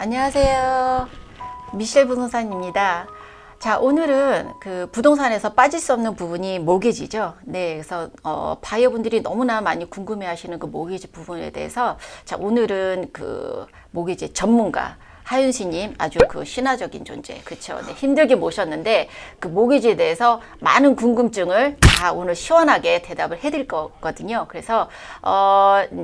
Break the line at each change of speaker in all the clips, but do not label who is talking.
안녕하세요. 미셸 부동산입니다. 자, 오늘은 그 부동산에서 빠질 수 없는 부분이 모기지죠. 네, 그래서 바이어분들이 너무나 많이 궁금해하시는 그 모기지 부분에 대해서 자, 오늘은 그 모기지 전문가 하윤씨님 아주 그 신화적인 존재, 그렇죠? 네, 힘들게 모셨는데 그 모기지에 대해서 많은 궁금증을 다 오늘 시원하게 대답을 해드릴 거거든요. 그래서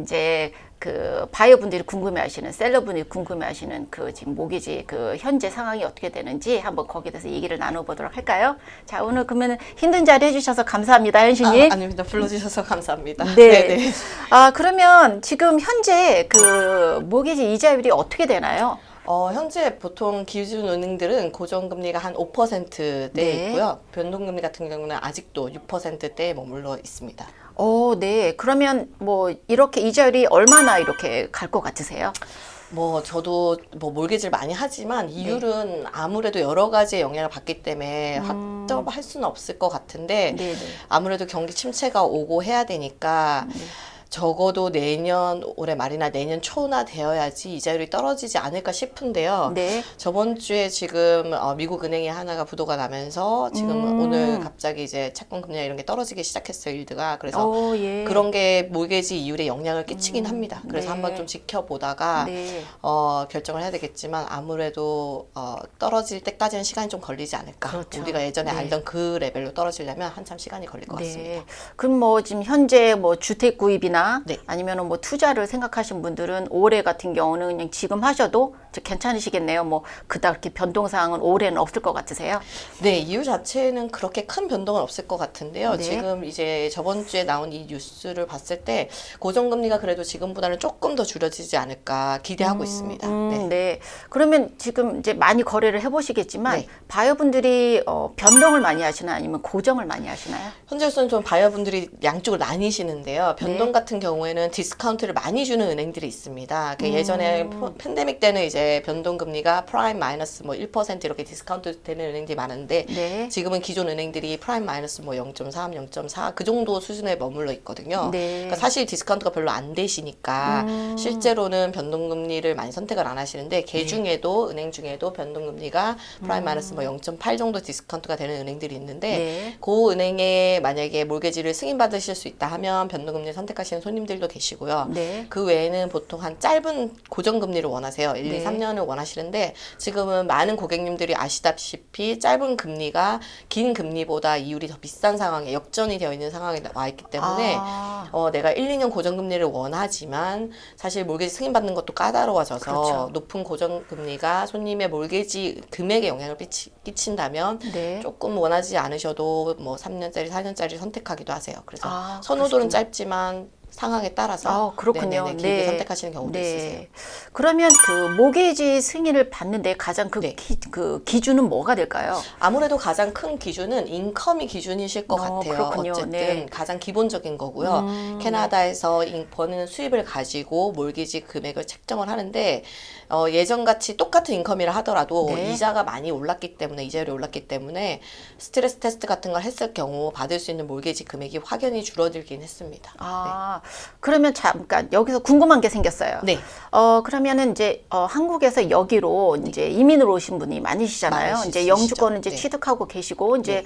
이제 그 바이어분들이 궁금해하시는 셀러분들이 궁금해하시는 그 지금 모기지 그 현재 상황이 어떻게 되는지 한번 거기에 대해서 얘기를 나눠보도록 할까요? 자, 오늘 그러면 힘든 자리 해주셔서 감사합니다, 현신님.
아닙니다. 불러주셔서 감사합니다.
네.
네네.
그러면 지금 현재 그 모기지 이자율이 어떻게 되나요?
현재 보통 기준 은행들은 고정금리가 한 5%대에
네.
있고요. 변동금리 같은 경우는 아직도 6%대에 머물러 있습니다.
네. 그러면 뭐 이렇게 이자율이 얼마나 이렇게 갈 것 같으세요?
저도 몰개지를 많이 하지만 이율은 아무래도 여러 가지의 영향을 받기 때문에 확정할 수는 없을 것 같은데
네네.
아무래도 경기 침체가 오고 해야 되니까 적어도 내년 올해 말이나 내년 초나 되어야지 이자율이 떨어지지 않을까 싶은데요.
네.
저번 주에 지금 미국 은행이 하나가 부도가 나면서 지금 오늘 갑자기 이제 채권 금리나 이런 게 떨어지기 시작했어요, 일드가. 그래서
예.
그런 게 모기지 이율에 영향을 끼치긴 합니다. 그래서
네.
한번 좀 지켜보다가
네.
결정을 해야 되겠지만 아무래도 떨어질 때까지는 시간이 좀 걸리지 않을까.
그렇죠.
우리가 예전에
네.
알던 그 레벨로 떨어지려면 한참 시간이 걸릴 것 같습니다.
네. 그럼 뭐 지금 현재 뭐 주택 구입이나
네.
아니면은 뭐 투자를 생각하신 분들은 올해 같은 경우는 그냥 지금 하셔도 이제 괜찮으시겠네요. 뭐 그닥 이렇게 변동 사항은 올해는 없을 것 같으세요?
네, 이유 자체는 그렇게 큰 변동은 없을 것 같은데요.
네.
지금 이제 저번 주에 나온 이 뉴스를 봤을 때 고정금리가 그래도 지금보다는 조금 더 줄여지지 않을까 기대하고 있습니다. 네.
네. 그러면 지금 이제 많이 거래를 해보시겠지만
네.
바이어분들이 변동을 많이 하시나요? 아니면 고정을 많이 하시나요?
현재로서는 좀 바이어분들이 양쪽을 나뉘시는데요. 변동
네.
같은 경우에는 디스카운트를 많이 주는 은행들이 있습니다. 예전에 팬데믹 때는 이제 변동금리가 프라임 마이너스 1% 이렇게 디스카운트 되는 은행들이 많은데
네.
지금은 기존 은행들이 프라임 마이너스 0.3, 0.4 그 정도 수준에 머물러 있거든요.
네.
그러니까 사실 디스카운트가 별로 안 되시니까 실제로는 변동금리를 많이 선택을 안 하시는데 개 중에도 은행 중에도 변동금리가 프라임 마이너스 0.8 정도 디스카운트가 되는 은행들이 있는데
네.
그 은행에 만약에 몰개지를 승인받으실 수 있다 하면 변동금리 선택하시는 손님들도 계시고요.
네.
그 외에는 보통 한 짧은 고정금리를 원하세요. 1,
네.
2, 3년을 원하시는데 지금은 많은 고객님들이 아시다시피 짧은 금리가 긴 금리보다 이율이 더 비싼 상황에 역전이 되어 있는 상황에 와 있기 때문에 내가 1, 2년 고정금리를 원하지만 사실 몰개지 승인받는 것도 까다로워져서
그렇죠.
높은 고정금리가 손님의 몰개지 금액에 영향을 끼친다면
네.
조금 원하지 않으셔도 3년짜리, 4년짜리 선택하기도 하세요. 그래서
그러시군요.
선호도는 짧지만 상황에 따라서
그렇군요.
네네네, 길게 선택하시는 경우도 있으세요.
그러면 그 모기지 승인을 받는데 가장 그,
네.
그 기준은 뭐가 될까요?
아무래도 가장 큰 기준은 인컴이 기준이실 것 같아요.
그렇군요.
어쨌든
네.
가장 기본적인 거고요. 캐나다에서 버는 수입을 가지고 몰기지 금액을 책정을 하는데 예전같이 똑같은 인컴이라 하더라도
네.
이자가 많이 올랐기 때문에 이자율이 올랐기 때문에 스트레스 테스트 같은 걸 했을 경우 받을 수 있는 몰기지 금액이 확연히 줄어들긴 했습니다.
그러면 잠깐 여기서 궁금한 게 생겼어요.
네.
그러면은 이제 한국에서 여기로 이제 이민을 오신 분이 많으시잖아요. 이제
많으시죠.
영주권을 이제
네.
취득하고 계시고 이제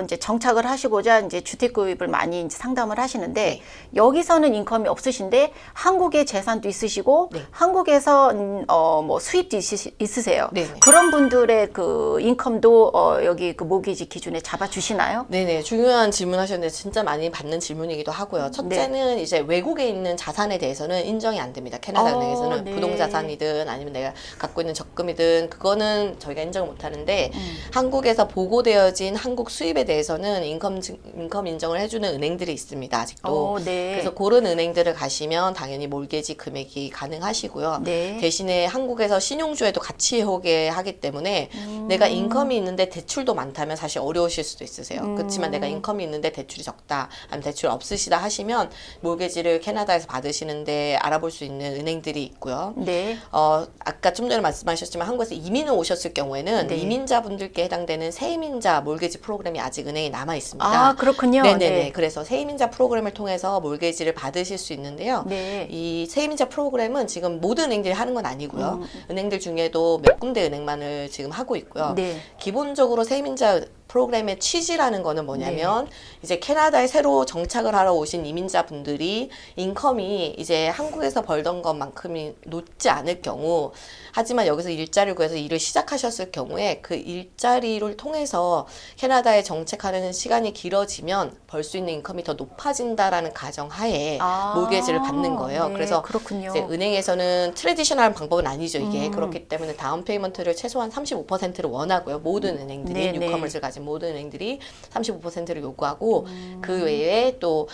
이제 정착을 하시고자 이제 주택 구입을 많이 이제 상담을 하시는데
네.
여기서는 인컴이 없으신데 한국에 재산도 있으시고
네.
한국에서 뭐 수입도 있으세요.
네.
그런 분들의 그 인컴도 여기 그 모기지 기준에 잡아 주시나요?
네네, 중요한 질문 하셨는데 진짜 많이 받는 질문이기도 하고요. 첫째는 이제 외국에 있는 자산에 대해서는 인정이 안 됩니다. 캐나다 은행에서는
네.
부동자산이든 아니면 내가 갖고 있는 적금이든 그거는 저희가 인정을 못 하는데 한국에서 보고되어진 한국 수입에 대해서는 인컴 인정을 해주는 은행들이 있습니다. 아직도.
네.
그래서 그런 은행들을 가시면 당연히 몰개지 금액이 가능하시고요.
네.
대신에 한국에서 신용주에도 같이 해오게 하기 때문에 내가 인컴이 있는데 대출도 많다면 사실 어려우실 수도 있으세요. 그렇지만 내가 인컴이 있는데 대출이 적다, 아니면 대출 없으시다 하시면 몰개지를 캐나다에서 받으시는데 알아볼 수 있는 은행들이 있고요.
네.
아까 좀 전에 말씀하셨지만 한국에서 이민을 오셨을 경우에는
네.
이민자분들께 해당되는 세이민자 몰개지 프로그램이 아직 은행에 남아 있습니다.
그렇군요.
네네네.
네.
그래서 세이민자 프로그램을 통해서 몰개지를 받으실 수 있는데요.
네.
이 세이민자 프로그램은 지금 모든 은행들이 하는 건 아니고 은행이고요. 은행들 중에도 몇 군데 은행만을 지금 하고 있고요.
네.
기본적으로 세입자 프로그램의 취지라는 거는 뭐냐면 이제 캐나다에 새로 정착을 하러 오신 이민자분들이 인컴이 이제 한국에서 벌던 것만큼이 높지 않을 경우, 하지만 여기서 일자리를 구해서 일을 시작하셨을 경우에 그 일자리를 통해서 캐나다에 정착하는 시간이 길어지면 벌 수 있는 인컴이 더 높아진다라는 가정하에 모기지를 받는 거예요.
네,
그래서
그렇군요.
이제 은행에서는 트레디셔널한 방법은 아니죠, 이게. 그렇기 때문에 다운 페이먼트를 최소한 35%를 원하고요. 모든 은행들이,
네, 네.
뉴커머스를 가진 모든 은행들이 35%를 요구하고 그 외에 또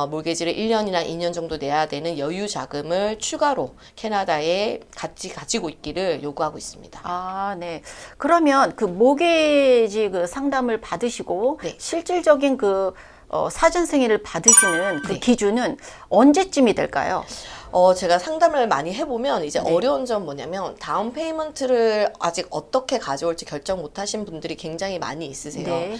몰개지를 1년이나 2년 정도 내야 되는 여유 자금을 추가로 캐나다에 같이 가지고 있기를 요구하고 있습니다.
아, 네. 그러면 그 모기지 그 상담을 받으시고
네.
실질적인 그 사전 승인을 받으시는 그
네.
기준은 언제쯤이 될까요?
제가 상담을 많이 해보면 이제
네.
어려운 점 뭐냐면 다운 페이먼트를 아직 어떻게 가져올지 결정 못 하신 분들이 굉장히 많이 있으세요.
네.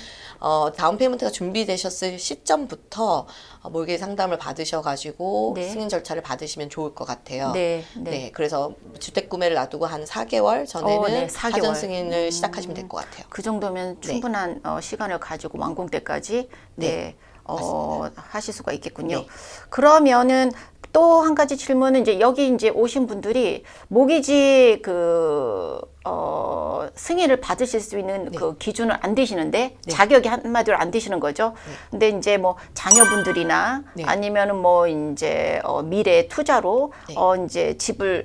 다운 페이먼트가 준비되셨을 시점부터 몰개지 상담을 받으셔가지고
네.
승인 절차를 받으시면 좋을 것 같아요.
네,
네.
네.
그래서 주택 구매를 놔두고 한 4개월 전에는
네, 4개월.
사전 승인을 시작하시면 될 것 같아요.
그 정도면 충분한 시간을 가지고 완공 때까지
네.
하실 수가 있겠군요.
네.
그러면은 또 한 가지 질문은 이제 여기 이제 오신 분들이 모기지 승인을 받으실 수 있는
네.
그 기준은 안 되시는데
네.
자격이 한마디로 안 되시는 거죠. 근데 이제 뭐 자녀분들이나
네.
아니면은 뭐 이제 미래 투자로
네.
이제 집을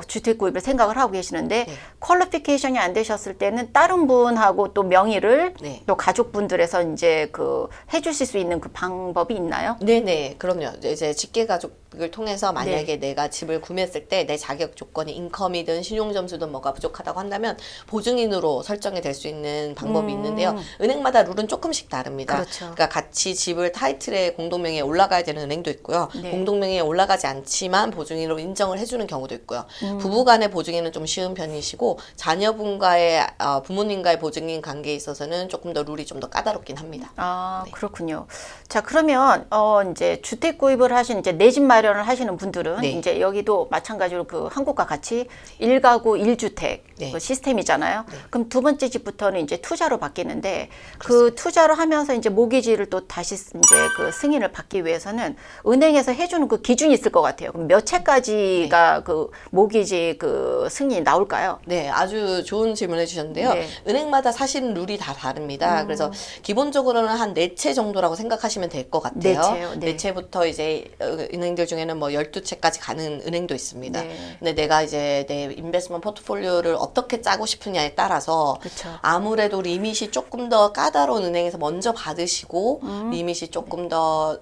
주택 구입을 생각을 하고 계시는데
네.
퀄리피케이션이 안 되셨을 때는 다른 분하고 또 명의를
네.
또 가족분들에서 이제 그 해주실 수 있는 그 방법이 있나요?
네네, 그럼요. 이제 직계가족을 통해서 만약에
네.
내가 집을 구매했을 때 내 자격 조건이 인컴이든 신용점수든 뭐가 부족하다고 한다면 보증인으로 설정이 될 수 있는 방법이 있는데요. 은행마다 룰은 조금씩 다릅니다.
그렇죠.
그러니까 같이 집을 타이틀에 공동명의에 올라가야 되는 은행도 있고요.
네.
공동명의에 올라가지 않지만 보증인으로 인정을 해주는 경우도 있고요. 부부간의 보증인은 좀 쉬운 편이시고 자녀분과의 부모님과의 보증인 관계에 있어서는 조금 더 룰이 좀 더 까다롭긴 합니다.
아,
네.
그렇군요. 자, 그러면 이제 주택 구입을 하신 이제 내 집 마련을 하시는 분들은
네.
이제 여기도 마찬가지로 그 한국과 같이 1가구 1주택
네.
그 시스템이잖아요.
네.
그럼 두 번째 집부터는 이제 투자로 바뀌는데 그 투자로 하면서 이제 모기지를 또 다시 이제 그 승인을 받기 위해서는 은행에서 해주는 그 기준이 있을 것 같아요. 그럼 몇 채까지가 그 모기지 그 승인이 나올까요?
네, 아주 좋은 질문을 해주셨는데요.
네.
은행마다 사실은 룰이 다 다릅니다. 그래서 기본적으로는 한 4채 정도라고 생각하시면 될 것 같아요.
4채요? 네.
4채부터 이제 은행들 중에는 뭐 12채까지 가는 은행도 있습니다.
네.
근데 내가 이제 내 인베스트먼트 포트폴리오를 어떻게 짜고 싶으냐에 따라서
그쵸.
아무래도 리밋이 조금 더 까다로운 은행에서 먼저 받으시고 리밋이 조금 더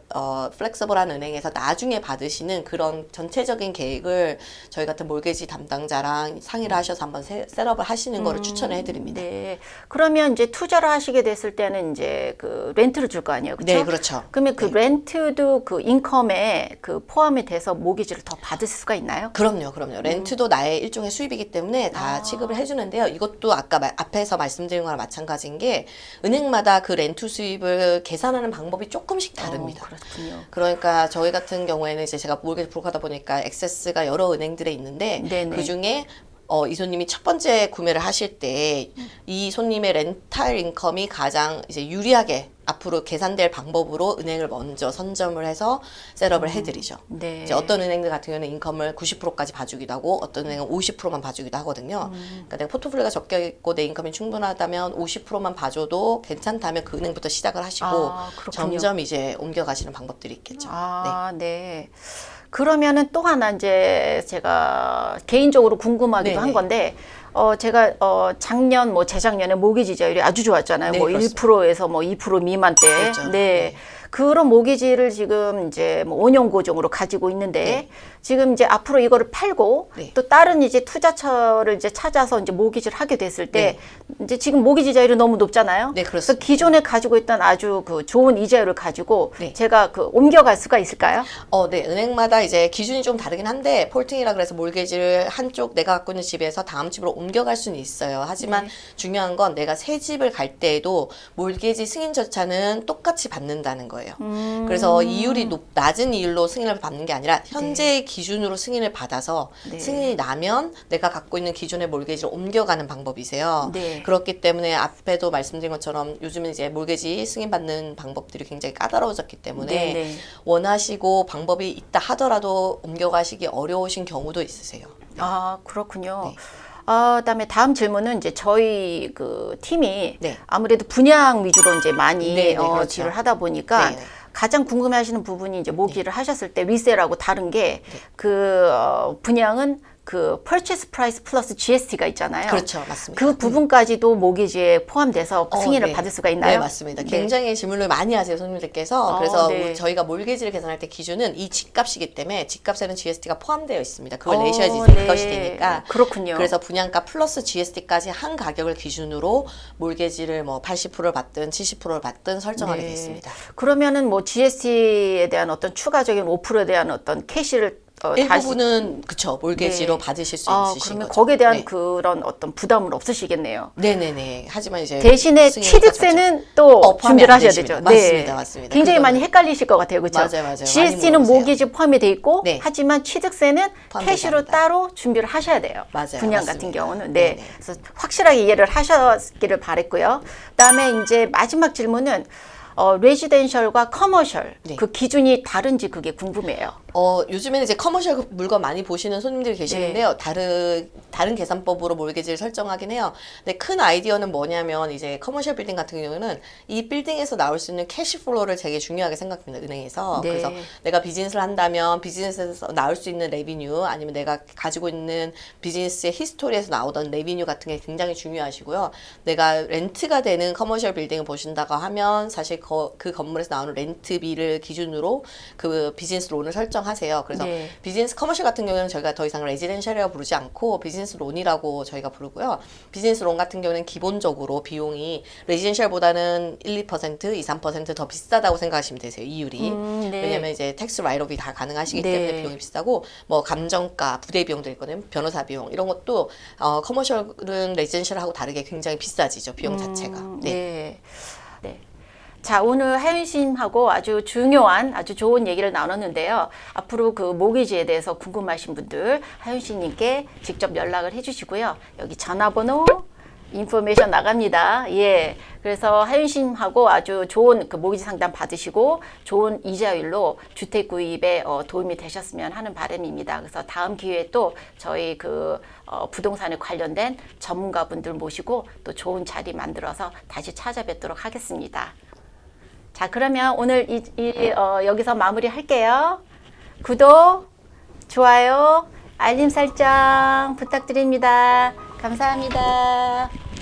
플렉서블한 은행에서 나중에 받으시는 그런 전체적인 계획을 저희 같은 몰개지 담당자랑 상의를 하셔서 한번 셋업을 하시는 거를 추천을 해드립니다.
네. 그러면 이제 투자를 하시게 됐을 때는 이제 그 렌트를 줄 거 아니에요. 그렇죠?
네, 그렇죠.
그러면 그 렌트도 그 인컴에 그 포함이 돼서 모기지를 더 받을 수가 있나요?
그럼요. 렌트도 나의 일종의 수입이기 때문에 다 취급을 해주는데요. 이것도 아까 앞에서 말씀드린 거랑 마찬가지인 게 은행마다 그 렌트 수입을 계산하는 방법이 조금씩 다릅니다.
그렇군요.
그러니까 저희 같은 경우에는 이제 제가 몰개지 브로커다 보니까 액세스가 여러 은행들에 있는데
네네.
그 중에 이 손님이 첫 번째 구매를 하실 때 이 손님의 렌탈 인컴이 가장 이제 유리하게 앞으로 계산될 방법으로 은행을 먼저 선점을 해서 셋업을 해드리죠.
네.
이제 어떤 은행들 같은 경우는 인컴을 90%까지 봐주기도 하고 어떤 은행은 50%만 봐주기도 하거든요. 그러니까 내가 포트폴리오가 적게 있고 내 인컴이 충분하다면 50%만 봐줘도 괜찮다면 그 은행부터 시작을 하시고
그렇군요.
점점 이제 옮겨가시는 방법들이 있겠죠.
네. 그러면은 또 하나 이제 제가 개인적으로 궁금하기도
네네.
한 건데, 제가 작년 뭐 재작년에 모기지자율이 아주 좋았잖아요.
네,
뭐
그렇습니다.
1%에서 뭐 2% 미만대.
그렇죠.
네.
네.
그런 모기지를 지금 이제 뭐 5년 고정으로 가지고 있는데
네.
지금 이제 앞으로 이거를 팔고
네.
또 다른 이제 투자처를 이제 찾아서 이제 모기지를 하게 됐을 때 이제 지금 모기지자율이 너무 높잖아요.
네,
그래서
그렇습니다.
기존에 가지고 있던 아주 그 좋은 이자율을 가지고
네.
제가 그 옮겨갈 수가 있을까요?
네. 은행마다 이제 기준이 좀 다르긴 한데, 폴팅이라 그래서 몰개지를 한쪽 내가 갖고 있는 집에서 다음 집으로 옮겨갈 수는 있어요. 하지만 중요한 건 내가 새 집을 갈 때에도 몰개지 승인 절차는 똑같이 받는다는 거예요. 거예요. 그래서 이율이 낮은 이율로 승인을 받는 게 아니라 현재의 기준으로 승인을 받아서
네.
승인이 나면 내가 갖고 있는 기존의 몰개지를 옮겨가는 방법이세요.
네.
그렇기 때문에 앞에도 말씀드린 것처럼 요즘은 이제 몰개지 승인받는 방법들이 굉장히 까다로워졌기 때문에
네, 네.
원하시고 방법이 있다 하더라도 옮겨가시기 어려우신 경우도 있으세요.
아, 그렇군요.
네.
그다음에 다음 질문은 이제 저희 그 팀이
네.
아무래도 분양 위주로 이제 많이
네, 네, 그렇죠.
딜을 하다 보니까
네, 네.
가장 궁금해하시는 부분이 이제 모기를 하셨을 때 리셀하고 다른 게 그 분양은 그 purchase price 플러스 GST가 있잖아요.
그렇죠, 맞습니다.
그 부분까지도 모기지에 포함돼서 승인을
네.
받을 수가 있나요?
네, 맞습니다.
네.
굉장히 질문을 많이 하세요, 손님들께서. 그래서
네.
저희가 몰개지를 계산할 때 기준은 이 집값이기 때문에 집값에는 GST가 포함되어 있습니다. 그걸
어,
내셔야지
네.
내 것이 되니까.
그렇군요.
그래서 분양가 플러스 GST까지 한 가격을 기준으로 몰개지를 뭐 80%를 받든 70%를 받든 설정하게 되어 있습니다.
그러면은 뭐 GST에 대한 어떤 추가적인 5%에 대한 어떤 캐시를
일부분은 그쵸 몰개지로
네.
받으실 수 있으신
그러면
거죠.
거기에 대한
네.
그런 어떤 부담은 없으시겠네요.
네네네. 하지만 이제
대신에
승인을
취득세는 또
포함이
준비를
안
하셔야
되십니다.
되죠.
맞습니다, 맞습니다.
굉장히
그거는-
많이 헷갈리실 것 같아요, 그렇죠?
맞아요, 맞아요.
GST는
많이 물어보세요.
모기지 포함이 돼 있고,
네.
하지만 취득세는
포함되지
캐시로
않는다.
따로 준비를 하셔야 돼요.
맞아요,
분양
맞습니다.
같은 경우는
네네.
그래서 확실하게 이해를 하셨기를 바랬고요. 그다음에 이제 마지막 질문은 레지덴셜과 커머셜
네.
그 기준이 다른지 그게 궁금해요.
요즘에는 이제 커머셜 물건 많이 보시는 손님들이 계시는데요. 다른 계산법으로 몰개지를 설정하긴 해요. 근데 큰 아이디어는 뭐냐면 이제 커머셜 빌딩 같은 경우는 이 빌딩에서 나올 수 있는 캐시플로우를 되게 중요하게 생각합니다. 은행에서.
네.
그래서 내가 비즈니스를 한다면 비즈니스에서 나올 수 있는 레비뉴 아니면 내가 가지고 있는 비즈니스의 히스토리에서 나오던 레비뉴 같은 게 굉장히 중요하시고요. 내가 렌트가 되는 커머셜 빌딩을 보신다고 하면 사실 그 건물에서 나오는 렌트비를 기준으로 그 비즈니스 론을 설정하세요. 그래서
네.
비즈니스 커머셜 같은 경우는 저희가 더 이상 레지덴셜이라고 부르지 않고 비즈니스 론이라고 저희가 부르고요. 비즈니스 론 같은 경우는 기본적으로 비용이 레지덴셜보다는 1, 2%, 2, 3%더 비싸다고 생각하시면 되세요. 이율이.
네.
왜냐면 이제 텍스 라이트업이 다 가능하시기
네.
때문에 비용이 비싸고 뭐 감정가, 부대 비용도 있거든요. 변호사 비용 이런 것도 커머셜은 레지덴셜하고 다르게 굉장히 비싸지죠. 비용 자체가. 네.
네. 네. 자, 오늘 하윤심하고 아주 중요한, 아주 좋은 얘기를 나눴는데요. 앞으로 그 모기지에 대해서 궁금하신 분들 하윤심님께 직접 연락을 해주시고요. 여기 전화번호, 인포메이션 나갑니다. 예. 그래서 하윤심하고 아주 좋은 그 모기지 상담 받으시고 좋은 이자율로 주택 구입에 도움이 되셨으면 하는 바람입니다. 그래서 다음 기회에 또 저희 그 부동산에 관련된 전문가분들 모시고 또 좋은 자리 만들어서 다시 찾아뵙도록 하겠습니다. 자, 그러면 오늘 여기서 마무리할게요. 구독, 좋아요, 알림 설정 부탁드립니다. 감사합니다.